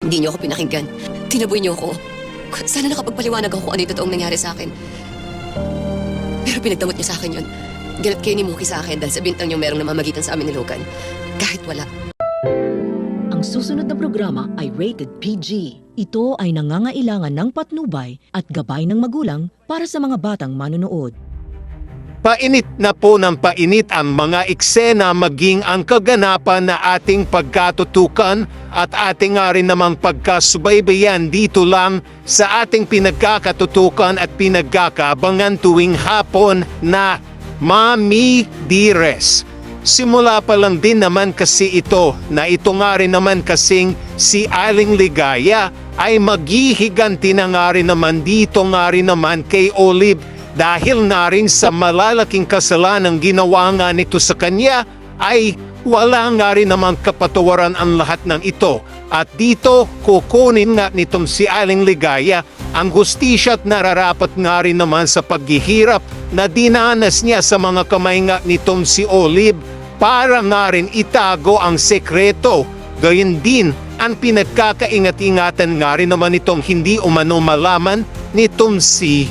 Hindi niyo ako pinakinggan. Tinaboy niyo ako. Sana nakapagpaliwanag ako kung ano yung totoong nangyari sa akin. Pero pinagdamot niyo sa akin yun. Galit kayo ni Muki sa akin dahil sabihin lang niyo merong namamagitan sa amin ni Logan. Kahit wala. Ang susunod na programa ay rated PG. Ito ay nangangailangan ng patnubay at gabay ng magulang para sa mga batang manonood. Painit na po ng painit ang mga eksena maging ang kaganapan na ating pagkatutukan at ating nga rin namang pagkasubaybayan dito lang sa ating pinagkakatutukan at pinagkakabangan tuwing hapon na Mami Dearest. Simula pa lang din naman kasi ito na ito nga rin naman kasing si Aling Ligaya ay maghihiganti na nga rin naman dito nga rin naman kay Olive dahil na rin sa malalaking kasalanang ginawa nga nito sa kanya ay wala nga rin namang kapatawaran ang lahat ng ito. At dito kukunin nga nitong si Aling Ligaya ang hustisya at nararapat nga rin naman sa paghihirap na dinanas niya sa mga kamay nga nitong si Olive para nga rin itago ang sekreto. Gayun din ang pinagkakaingat-ingatan nga rin naman itong hindi umano malaman nitong si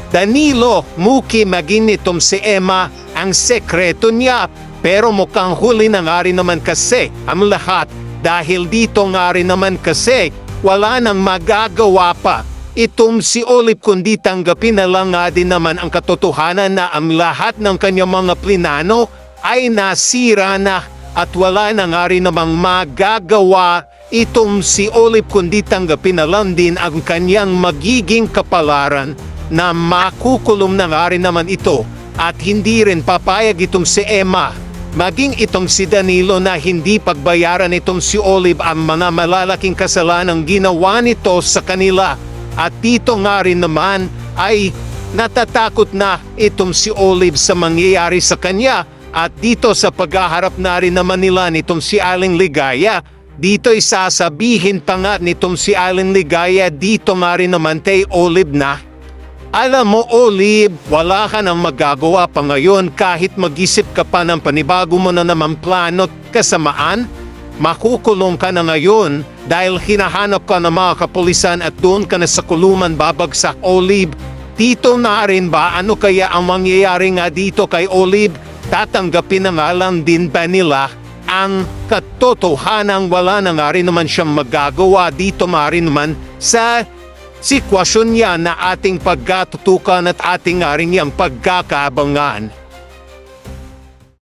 Danilo, Muki maging nitong si Emma ang sekreto niya. Pero mukhang huli na nga rin naman kasi ang lahat dahil dito nga rin naman kasi wala nang magagawa pa itong si Olive kundi tanggapin na lang nga din naman ang katotohanan na ang lahat ng kanyang mga plinano ay nasira na at wala na nga rin namang magagawa itong si Olive kundi tanggapin na lang din ang kanyang magiging kapalaran na makukulong na nga rin naman ito at hindi rin papayag itong si Emma maging itong si Danilo na hindi pagbayaran itong si Olive ang mga malalaking kasalanang ginawa nito sa kanila. At dito nga rin naman ay natatakot na itong si Olive sa mangyayari sa kanya at dito sa paghaharap na rin naman nila nitong si Aling Ligaya. Dito'y sasabihin pa nga nitong si Aling Ligaya dito nga rin naman kay Olive na alam mo Olive, wala ka nang magagawa pa ngayon kahit mag-isip ka pa ng panibago mo na naman plano at kasamaan. Makukulong ka na ngayon dahil hinahanap ka ng mga kapulisan at doon ka na sa kulungan babagsak Olive. Dito na rin ba ano kaya ang mangyayari nga dito kay Olive? Tatanggapin na nga lang din ba nila ang katotohanang wala na nga rin naman siyang magagawa dito nga rin naman sa sitwasyon niya na ating pagkatutukan at ating nga rin niyang pagkakabangan.